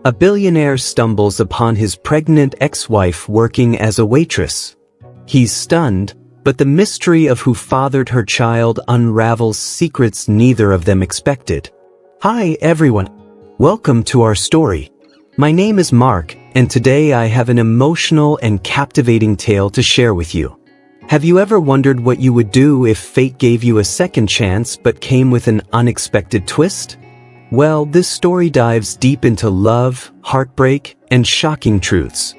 A billionaire stumbles upon his pregnant ex-wife working as a waitress. He's stunned, but the mystery of who fathered her child unravels secrets neither of them expected. Hi everyone. Welcome to our story. My name is Mark, and today I have an emotional and captivating tale to share with you. Have you ever wondered what you would do if fate gave you a second chance but came with an unexpected twist? Well, this story dives deep into love, heartbreak, and shocking truths.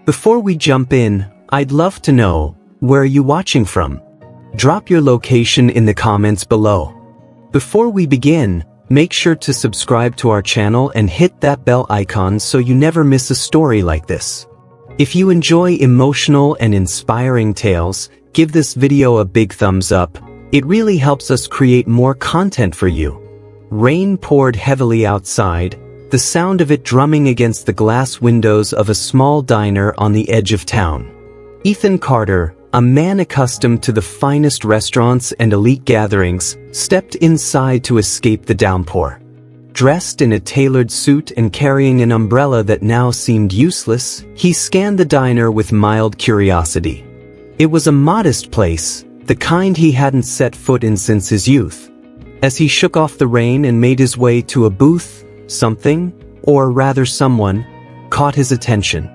Before we jump in, I'd love to know, where are you watching from? Drop your location in the comments below. Before we begin, make sure to subscribe to our channel and hit that bell icon so you never miss a story like this. If you enjoy emotional and inspiring tales, give this video a big thumbs up. It really helps us create more content for you. Rain poured heavily outside, the sound of it drumming against the glass windows of a small diner on the edge of town. Ethan Carter, a man accustomed to the finest restaurants and elite gatherings, stepped inside to escape the downpour. Dressed in a tailored suit and carrying an umbrella that now seemed useless, he scanned the diner with mild curiosity. It was a modest place, the kind he hadn't set foot in since his youth. As he shook off the rain and made his way to a booth, something, or rather someone, caught his attention.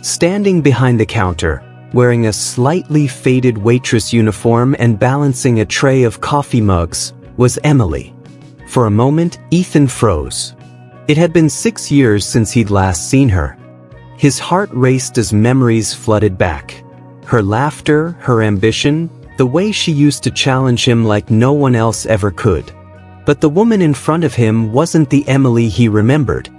Standing behind the counter, wearing a slightly faded waitress uniform and balancing a tray of coffee mugs, was Emily. For a moment, Ethan froze. It had been 6 years since he'd last seen her. His heart raced as memories flooded back. Her laughter, her ambition, the way she used to challenge him like no one else ever could. But the woman in front of him wasn't the Emily he remembered.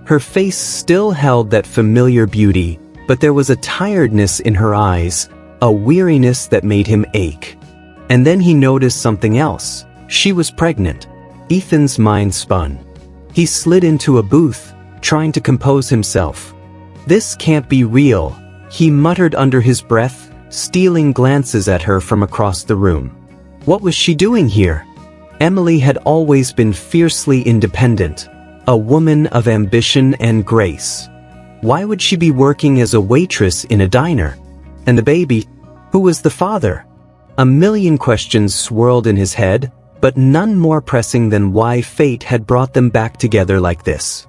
Her face still held that familiar beauty, but there was a tiredness in her eyes, a weariness that made him ache. And then he noticed something else. She was pregnant. Ethan's mind spun. He slid into a booth, trying to compose himself. This can't be real, he muttered under his breath, stealing glances at her from across the room. What was she doing here? Emily had always been fiercely independent, a woman of ambition and grace. Why would she be working as a waitress in a diner? And the baby? Who was the father? A million questions swirled in his head, but none more pressing than why fate had brought them back together like this.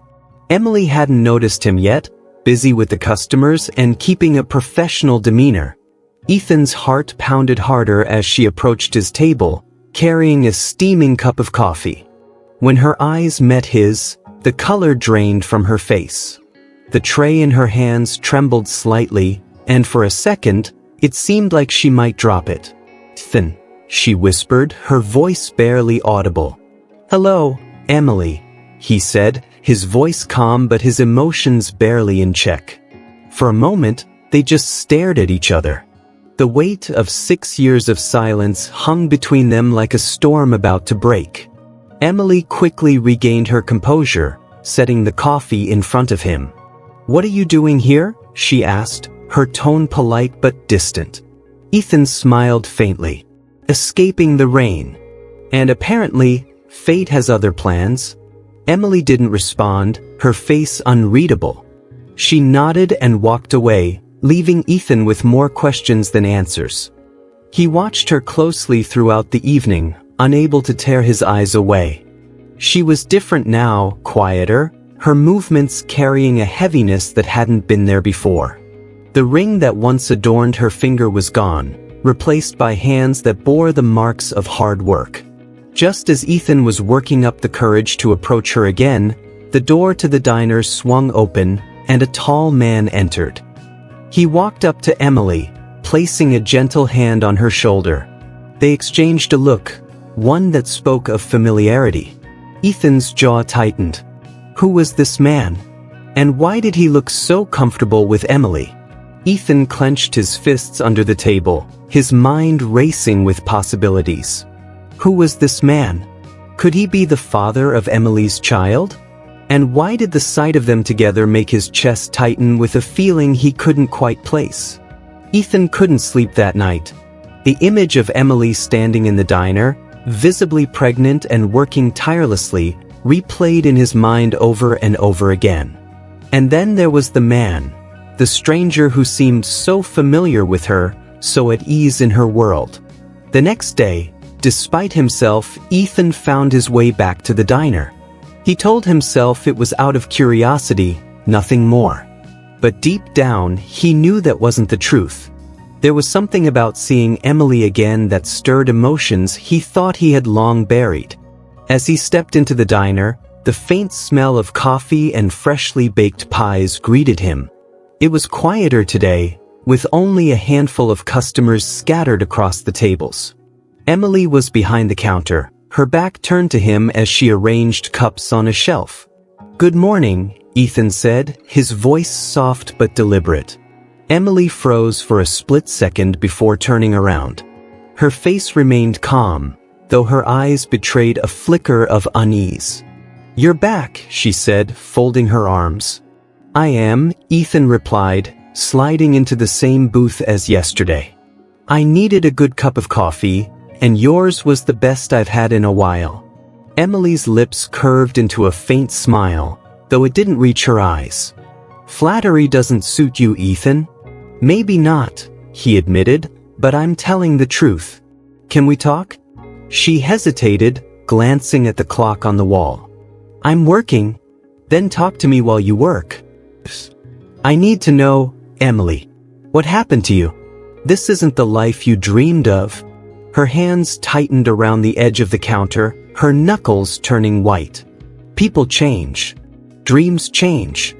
Emily hadn't noticed him yet, busy with the customers and keeping a professional demeanor. Ethan's heart pounded harder as she approached his table, carrying a steaming cup of coffee. When her eyes met his, the color drained from her face. The tray in her hands trembled slightly, and for a second, it seemed like she might drop it. "Ethan," she whispered, her voice barely audible. "Hello, Emily," he said, his voice calm but his emotions barely in check. For a moment, they just stared at each other. The weight of 6 years of silence hung between them like a storm about to break. Emily quickly regained her composure, setting the coffee in front of him. "What are you doing here?" she asked, her tone polite but distant. Ethan smiled faintly. "Escaping the rain. And apparently, fate has other plans." Emily didn't respond, her face unreadable. She nodded and walked away, leaving Ethan with more questions than answers. He watched her closely throughout the evening, unable to tear his eyes away. She was different now, quieter, her movements carrying a heaviness that hadn't been there before. The ring that once adorned her finger was gone, replaced by hands that bore the marks of hard work. Just as Ethan was working up the courage to approach her again, the door to the diner swung open, and a tall man entered. He walked up to Emily, placing a gentle hand on her shoulder. They exchanged a look, one that spoke of familiarity. Ethan's jaw tightened. Who was this man? And why did he look so comfortable with Emily? Ethan clenched his fists under the table, his mind racing with possibilities. Who was this man? Could he be the father of Emily's child? And why did the sight of them together make his chest tighten with a feeling he couldn't quite place? Ethan couldn't sleep that night. The image of Emily standing in the diner, visibly pregnant and working tirelessly, replayed in his mind over and over again. And then there was the man, the stranger who seemed so familiar with her, so at ease in her world. The next day, despite himself, Ethan found his way back to the diner. He told himself it was out of curiosity, nothing more. But deep down, he knew that wasn't the truth. There was something about seeing Emily again that stirred emotions he thought he had long buried. As he stepped into the diner, the faint smell of coffee and freshly baked pies greeted him. It was quieter today, with only a handful of customers scattered across the tables. Emily was behind the counter, her back turned to him as she arranged cups on a shelf. "Good morning," Ethan said, his voice soft but deliberate. Emily froze for a split second before turning around. Her face remained calm, though her eyes betrayed a flicker of unease. "You're back," she said, folding her arms. "I am," Ethan replied, sliding into the same booth as yesterday. "I needed a good cup of coffee, and yours was the best I've had in a while." Emily's lips curved into a faint smile, though it didn't reach her eyes. "Flattery doesn't suit you, Ethan." "Maybe not," he admitted, "but I'm telling the truth. Can we talk?" She hesitated, glancing at the clock on the wall. "I'm working." "Then talk to me while you work." "I need to know, Emily. What happened to you? This isn't the life you dreamed of." Her hands tightened around the edge of the counter, her knuckles turning white. "People change. Dreams change.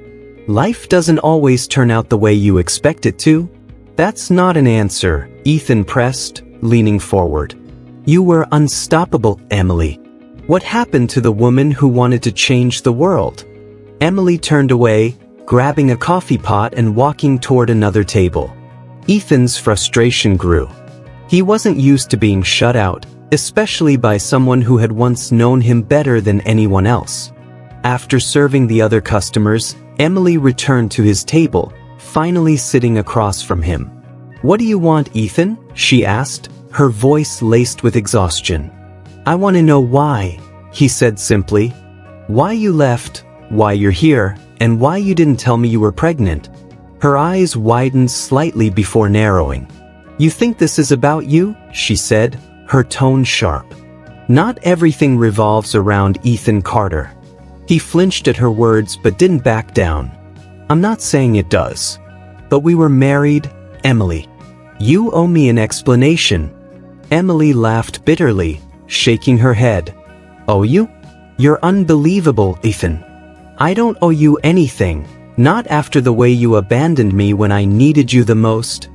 Life doesn't always turn out the way you expect it to." "That's not an answer," Ethan pressed, leaning forward. "You were unstoppable, Emily. What happened to the woman who wanted to change the world?" Emily turned away, grabbing a coffee pot and walking toward another table. Ethan's frustration grew. He wasn't used to being shut out, especially by someone who had once known him better than anyone else. After serving the other customers, Emily returned to his table, finally sitting across from him. "What do you want, Ethan?" she asked, her voice laced with exhaustion. "I want to know why," he said simply. "Why you left, why you're here, and why you didn't tell me you were pregnant." Her eyes widened slightly before narrowing. "You think this is about you?" she said, her tone sharp. "Not everything revolves around Ethan Carter." He flinched at her words but didn't back down. "I'm not saying it does. But we were married, Emily. You owe me an explanation." Emily laughed bitterly, shaking her head. "Owe you? You're unbelievable, Ethan. I don't owe you anything, not after the way you abandoned me when I needed you the most."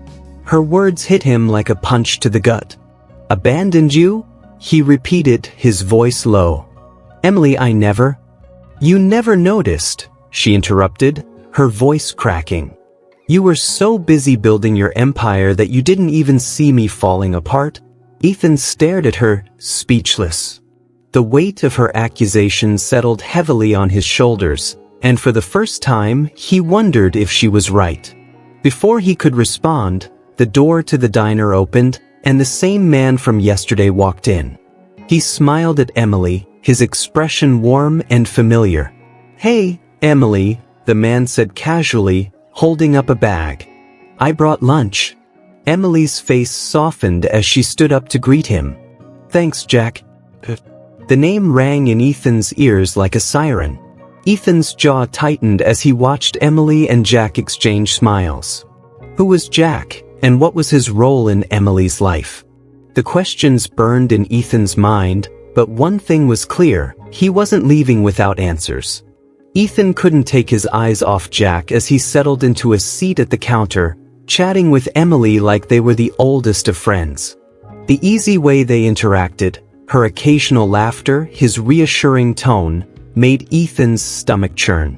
Her words hit him like a punch to the gut. "Abandoned you?" he repeated, his voice low. "Emily, I never—" "You never noticed," she interrupted, her voice cracking. "You were so busy building your empire that you didn't even see me falling apart." Ethan stared at her, speechless. The weight of her accusation settled heavily on his shoulders, and for the first time, he wondered if she was right. Before he could respond, the door to the diner opened, and the same man from yesterday walked in. He smiled at Emily, his expression warm and familiar. "Hey, Emily," the man said casually, holding up a bag. "I brought lunch." Emily's face softened as she stood up to greet him. "Thanks, Jack." The name rang in Ethan's ears like a siren. Ethan's jaw tightened as he watched Emily and Jack exchange smiles. Who was Jack, and what was his role in Emily's life? The questions burned in Ethan's mind, but one thing was clear: he wasn't leaving without answers. Ethan couldn't take his eyes off Jack as he settled into a seat at the counter, chatting with Emily like they were the oldest of friends. The easy way they interacted, her occasional laughter, his reassuring tone, made Ethan's stomach churn.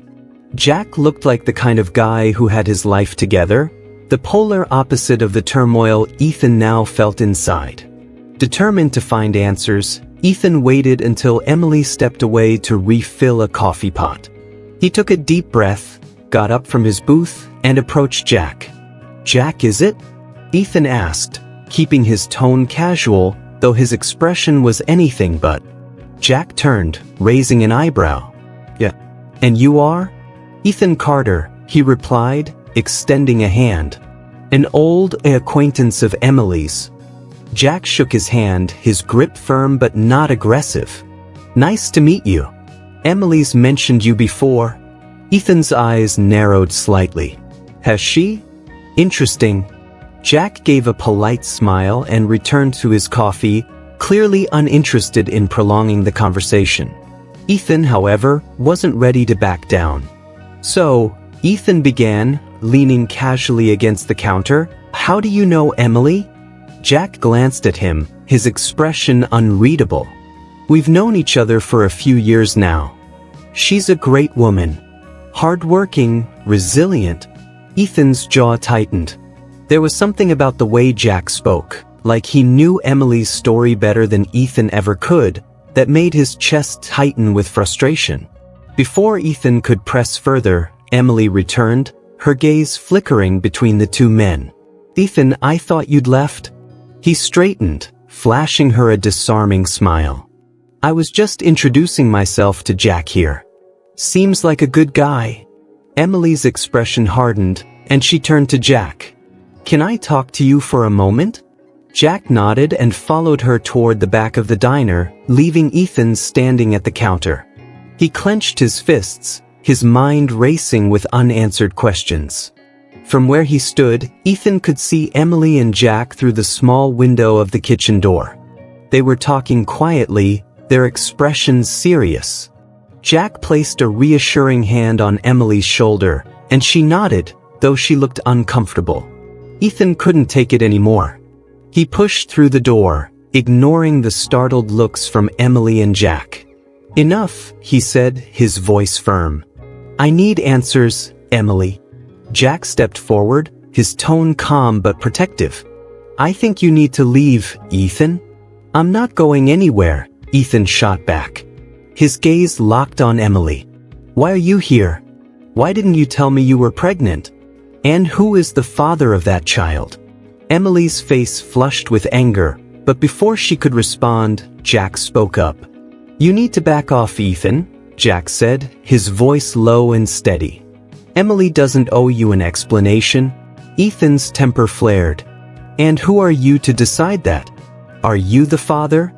Jack looked like the kind of guy who had his life together, the polar opposite of the turmoil Ethan now felt inside. Determined to find answers, Ethan waited until Emily stepped away to refill a coffee pot. He took a deep breath, got up from his booth, and approached Jack. "Jack, is it?" Ethan asked, keeping his tone casual, though his expression was anything but. Jack turned, raising an eyebrow. "Yeah. And you are?" Ethan Carter, he replied, extending a hand. An old acquaintance of Emily's. Jack shook his hand, his grip firm but not aggressive. Nice to meet you. Emily's mentioned you before. Ethan's eyes narrowed slightly. Has she? Interesting. Jack gave a polite smile and returned to his coffee, clearly uninterested in prolonging the conversation. Ethan, however, wasn't ready to back down. So, Ethan began, leaning casually against the counter. How do you know Emily? Jack glanced at him, his expression unreadable. We've known each other for a few years now. She's a great woman. Hardworking, resilient. Ethan's jaw tightened. There was something about the way Jack spoke, like he knew Emily's story better than Ethan ever could, that made his chest tighten with frustration. Before Ethan could press further, Emily returned, her gaze flickering between the two men. Ethan, I thought you'd left. He straightened, flashing her a disarming smile. I was just introducing myself to Jack here. Seems like a good guy. Emily's expression hardened, and she turned to Jack. Can I talk to you for a moment? Jack nodded and followed her toward the back of the diner, leaving Ethan standing at the counter. He clenched his fists, his mind racing with unanswered questions. From where he stood, Ethan could see Emily and Jack through the small window of the kitchen door. They were talking quietly, their expressions serious. Jack placed a reassuring hand on Emily's shoulder, and she nodded, though she looked uncomfortable. Ethan couldn't take it anymore. He pushed through the door, ignoring the startled looks from Emily and Jack. Enough, he said, his voice firm. I need answers, Emily. Jack stepped forward, his tone calm but protective. I think you need to leave, Ethan. I'm not going anywhere, Ethan shot back. His gaze locked on Emily. Why are you here? Why didn't you tell me you were pregnant? And who is the father of that child? Emily's face flushed with anger, but before she could respond, Jack spoke up. You need to back off, Ethan, Jack said, his voice low and steady. Emily doesn't owe you an explanation. Ethan's temper flared. And who are you to decide that? Are you the father?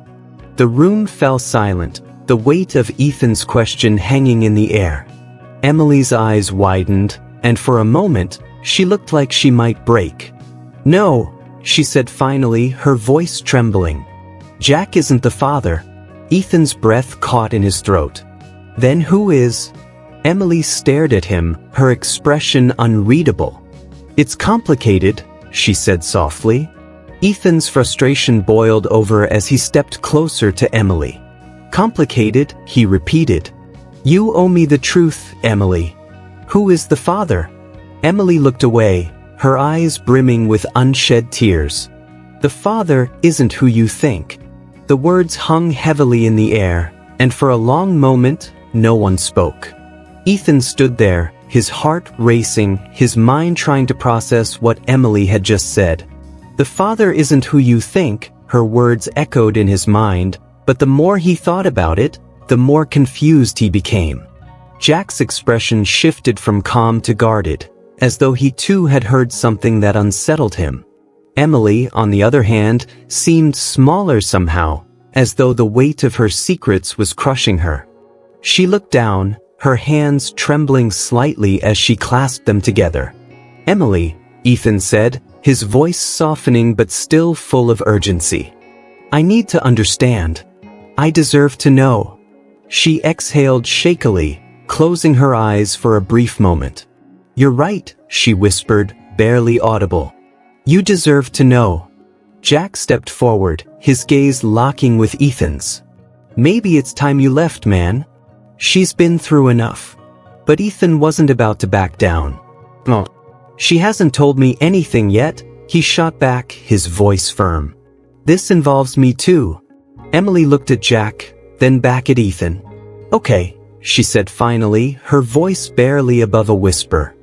The room fell silent, the weight of Ethan's question hanging in the air. Emily's eyes widened, and for a moment, she looked like she might break. No, she said finally, her voice trembling. Jack isn't the father. Ethan's breath caught in his throat. Then who is? Emily stared at him, her expression unreadable. It's complicated, she said softly. Ethan's frustration boiled over as he stepped closer to Emily. Complicated, he repeated. You owe me the truth, Emily. Who is the father? Emily looked away, her eyes brimming with unshed tears. The father isn't who you think. The words hung heavily in the air, and for a long moment, no one spoke. Ethan stood there, his heart racing, his mind trying to process what Emily had just said. The father isn't who you think, her words echoed in his mind, but the more he thought about it, the more confused he became. Jack's expression shifted from calm to guarded, as though he too had heard something that unsettled him. Emily, on the other hand, seemed smaller somehow, as though the weight of her secrets was crushing her. She looked down, her hands trembling slightly as she clasped them together. Emily, Ethan said, his voice softening but still full of urgency. I need to understand. I deserve to know. She exhaled shakily, closing her eyes for a brief moment. You're right, she whispered, barely audible. You deserve to know. Jack stepped forward, his gaze locking with Ethan's. Maybe it's time you left, man. She's been through enough. But Ethan wasn't about to back down. Oh. She hasn't told me anything yet, he shot back, his voice firm. This involves me too. Emily looked at Jack, then back at Ethan. Okay, she said finally, her voice barely above a whisper.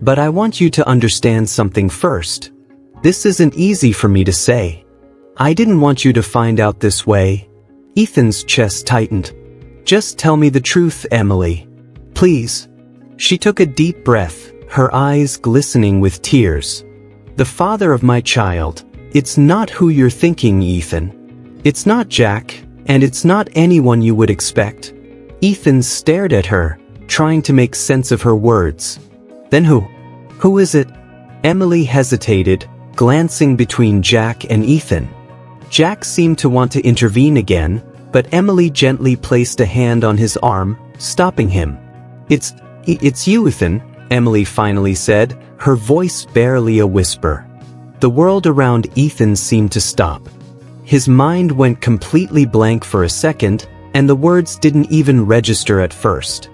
But I want you to understand something first. This isn't easy for me to say. I didn't want you to find out this way. Ethan's chest tightened. Just tell me the truth, Emily. Please. She took a deep breath, her eyes glistening with tears. "The father of my child. It's not who you're thinking, Ethan. It's not Jack, and it's not anyone you would expect." Ethan stared at her, trying to make sense of her words. "Then who? Who is it?" Emily hesitated, glancing between Jack and Ethan. Jack seemed to want to intervene again, but Emily gently placed a hand on his arm, stopping him. It's you, Ethan," Emily finally said, her voice barely a whisper. The world around Ethan seemed to stop. His mind went completely blank for a second, and the words didn't even register at first.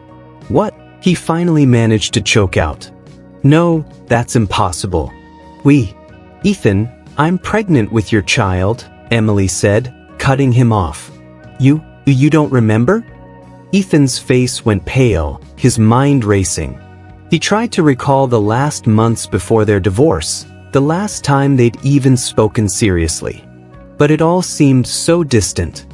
"What?" he finally managed to choke out. "No, that's impossible. Ethan, I'm pregnant with your child," Emily said, cutting him off. You don't remember?" Ethan's face went pale, his mind racing. He tried to recall the last months before their divorce, the last time they'd even spoken seriously. But it all seemed so distant.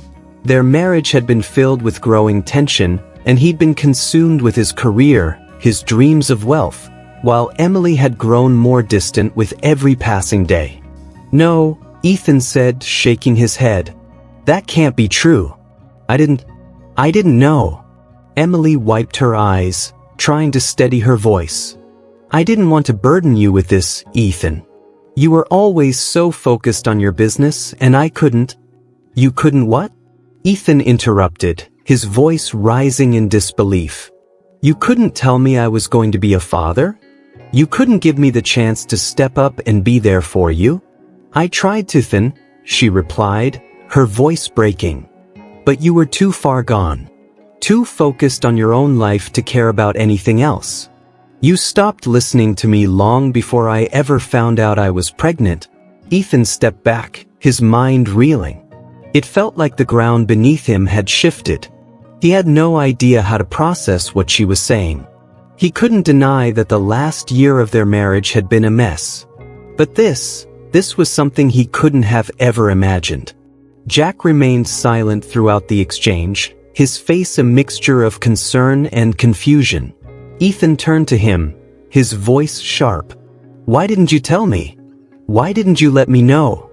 Their marriage had been filled with growing tension, and he'd been consumed with his career, his dreams of wealth, while Emily had grown more distant with every passing day. "No," Ethan said, shaking his head. "That can't be true. I didn't know." Emily wiped her eyes, trying to steady her voice. "I didn't want to burden you with this, Ethan. You were always so focused on your business, and I couldn't." "You couldn't what?" Ethan interrupted, his voice rising in disbelief. "You couldn't tell me I was going to be a father? You couldn't give me the chance to step up and be there for you?" "I tried to, Ethan," she replied, her voice breaking. "But you were too far gone. Too focused on your own life to care about anything else. You stopped listening to me long before I ever found out I was pregnant." Ethan stepped back, his mind reeling. It felt like the ground beneath him had shifted. He had no idea how to process what she was saying. He couldn't deny that the last year of their marriage had been a mess. But this was something he couldn't have ever imagined. Jack remained silent throughout the exchange, his face a mixture of concern and confusion. Ethan turned to him, his voice sharp. "Why didn't you tell me? Why didn't you let me know?"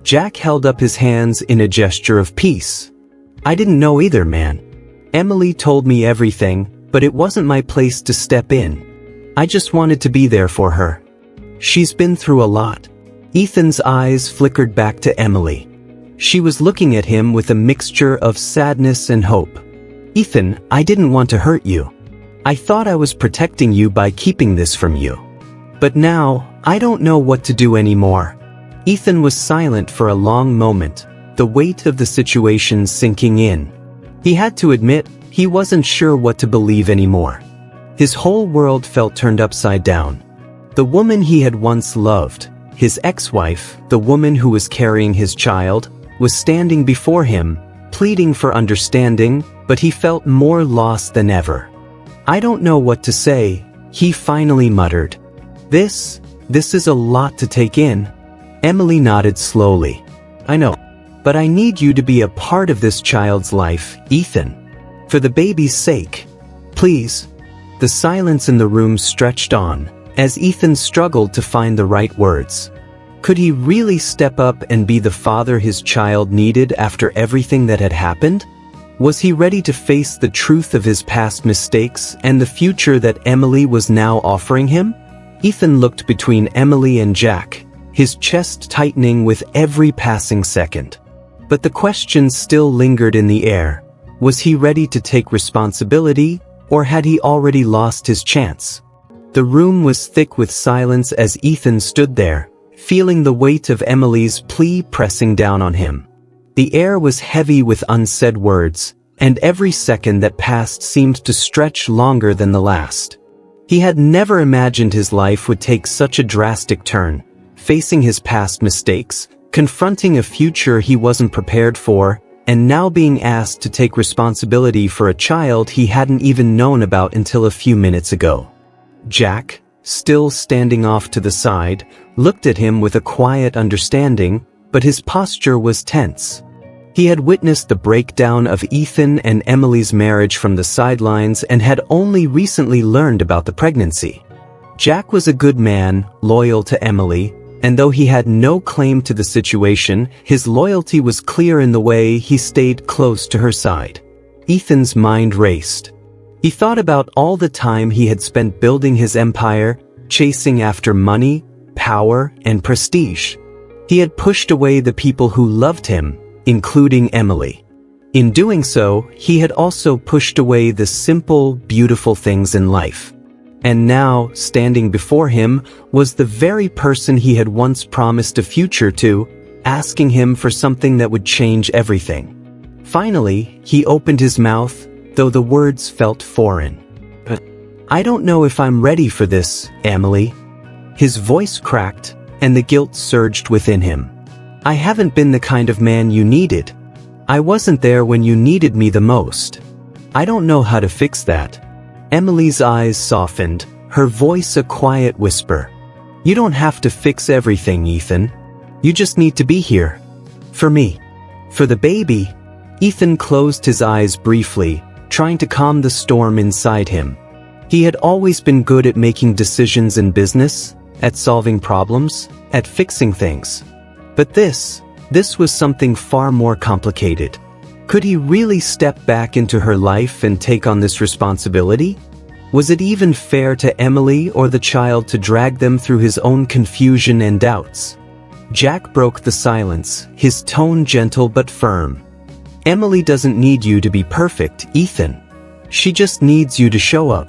Jack held up his hands in a gesture of peace. "I didn't know either, man. Emily told me everything, but it wasn't my place to step in. I just wanted to be there for her. She's been through a lot." Ethan's eyes flickered back to Emily. She was looking at him with a mixture of sadness and hope. "Ethan, I didn't want to hurt you. I thought I was protecting you by keeping this from you. But now, I don't know what to do anymore." Ethan was silent for a long moment, the weight of the situation sinking in. He had to admit, he wasn't sure what to believe anymore. His whole world felt turned upside down. The woman he had once loved, his ex-wife, the woman who was carrying his child, was standing before him, pleading for understanding, but he felt more lost than ever. "I don't know what to say," he finally muttered. This is a lot to take in." Emily nodded slowly. "I know. But I need you to be a part of this child's life, Ethan. For the baby's sake. Please." The silence in the room stretched on, as Ethan struggled to find the right words. Could he really step up and be the father his child needed after everything that had happened? Was he ready to face the truth of his past mistakes and the future that Emily was now offering him? Ethan looked between Emily and Jack, his chest tightening with every passing second. But the question still lingered in the air. Was he ready to take responsibility, or had he already lost his chance? The room was thick with silence as Ethan stood there, feeling the weight of Emily's plea pressing down on him. The air was heavy with unsaid words, and every second that passed seemed to stretch longer than the last. He had never imagined his life would take such a drastic turn, facing his past mistakes, confronting a future he wasn't prepared for, and now being asked to take responsibility for a child he hadn't even known about until a few minutes ago. Jack, still standing off to the side, looked at him with a quiet understanding, but his posture was tense. He had witnessed the breakdown of Ethan and Emily's marriage from the sidelines and had only recently learned about the pregnancy. Jack was a good man, loyal to Emily, and though he had no claim to the situation, his loyalty was clear in the way he stayed close to her side. Ethan's mind raced. He thought about all the time he had spent building his empire, chasing after money, power, and prestige. He had pushed away the people who loved him, including Emily. In doing so, he had also pushed away the simple, beautiful things in life. And now, standing before him, was the very person he had once promised a future to, asking him for something that would change everything. Finally, he opened his mouth, though the words felt foreign. "I don't know if I'm ready for this, Emily." His voice cracked, and the guilt surged within him. "I haven't been the kind of man you needed. I wasn't there when you needed me the most. I don't know how to fix that." Emily's eyes softened, her voice a quiet whisper. "You don't have to fix everything, Ethan. You just need to be here. For me. For the baby." Ethan closed his eyes briefly, trying to calm the storm inside him. He had always been good at making decisions in business, at solving problems, at fixing things. But this was something far more complicated. Could he really step back into her life and take on this responsibility? Was it even fair to Emily or the child to drag them through his own confusion and doubts? Jack broke the silence, his tone gentle but firm. "Emily doesn't need you to be perfect, Ethan. She just needs you to show up.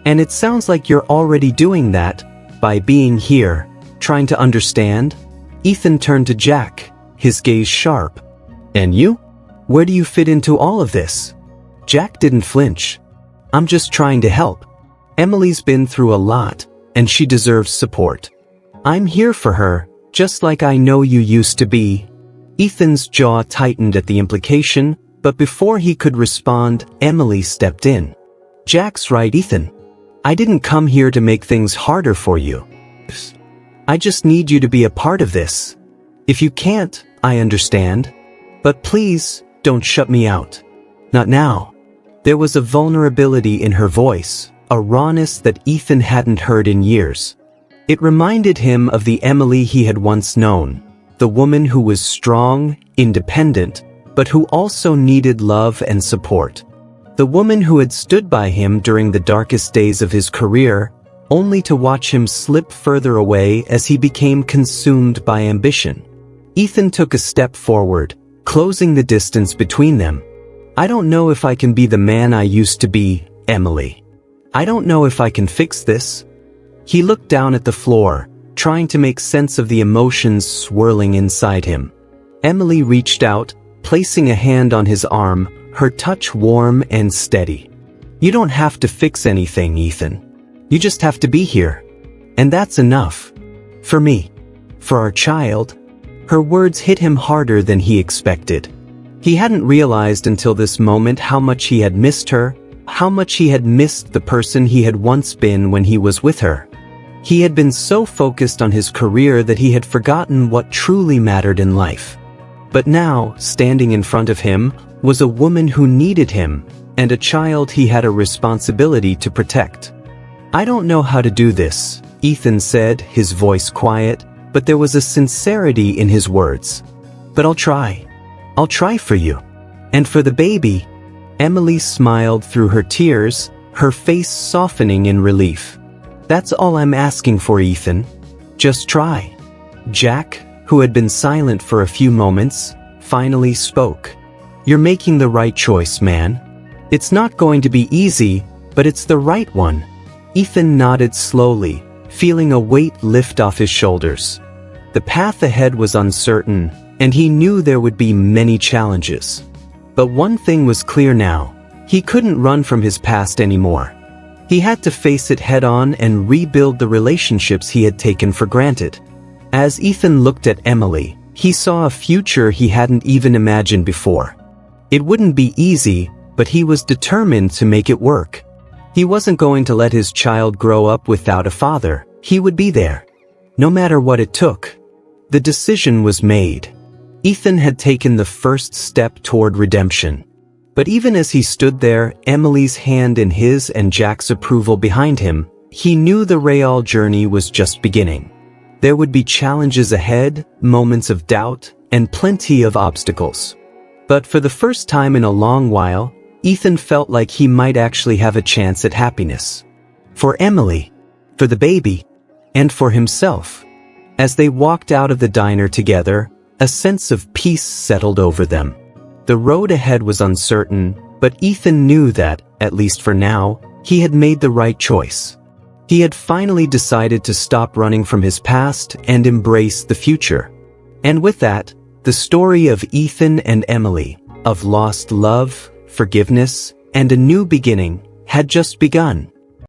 And it sounds like you're already doing that, by being here, trying to understand." Ethan turned to Jack, his gaze sharp. "And you? Where do you fit into all of this?" Jack didn't flinch. "I'm just trying to help. Emily's been through a lot, and she deserves support. I'm here for her, just like I know you used to be." Ethan's jaw tightened at the implication, but before he could respond, Emily stepped in. "Jack's right, Ethan. I didn't come here to make things harder for you. I just need you to be a part of this. If you can't, I understand. But please, don't shut me out. Not now." There was a vulnerability in her voice, a rawness that Ethan hadn't heard in years. It reminded him of the Emily he had once known, the woman who was strong, independent, but who also needed love and support. The woman who had stood by him during the darkest days of his career, only to watch him slip further away as he became consumed by ambition. Ethan took a step forward, closing the distance between them. "I don't know if I can be the man I used to be, Emily. I don't know if I can fix this." He looked down at the floor, trying to make sense of the emotions swirling inside him. Emily reached out, placing a hand on his arm, her touch warm and steady. "You don't have to fix anything, Ethan. You just have to be here. And that's enough. For me. For our child." Her words hit him harder than he expected. He hadn't realized until this moment how much he had missed her, how much he had missed the person he had once been when he was with her. He had been so focused on his career that he had forgotten what truly mattered in life. But now, standing in front of him, was a woman who needed him, and a child he had a responsibility to protect. "I don't know how to do this," Ethan said, his voice quiet, but there was a sincerity in his words. "But I'll try. I'll try for you. And for the baby." Emily smiled through her tears, her face softening in relief. "That's all I'm asking for, Ethan. Just try." Jack, who had been silent for a few moments, finally spoke. "You're making the right choice, man. It's not going to be easy, but it's the right one." Ethan nodded slowly, feeling a weight lift off his shoulders. The path ahead was uncertain, and he knew there would be many challenges. But one thing was clear now. He couldn't run from his past anymore. He had to face it head-on and rebuild the relationships he had taken for granted. As Ethan looked at Emily, he saw a future he hadn't even imagined before. It wouldn't be easy, but he was determined to make it work. He wasn't going to let his child grow up without a father. He would be there. No matter what it took. The decision was made. Ethan had taken the first step toward redemption. But even as he stood there, Emily's hand in his and Jack's approval behind him, he knew the real journey was just beginning. There would be challenges ahead, moments of doubt, and plenty of obstacles. But for the first time in a long while, Ethan felt like he might actually have a chance at happiness. For Emily, for the baby, and for himself. As they walked out of the diner together, a sense of peace settled over them. The road ahead was uncertain, but Ethan knew that, at least for now, he had made the right choice. He had finally decided to stop running from his past and embrace the future. And with that, the story of Ethan and Emily, of lost love, forgiveness, and a new beginning, had just begun.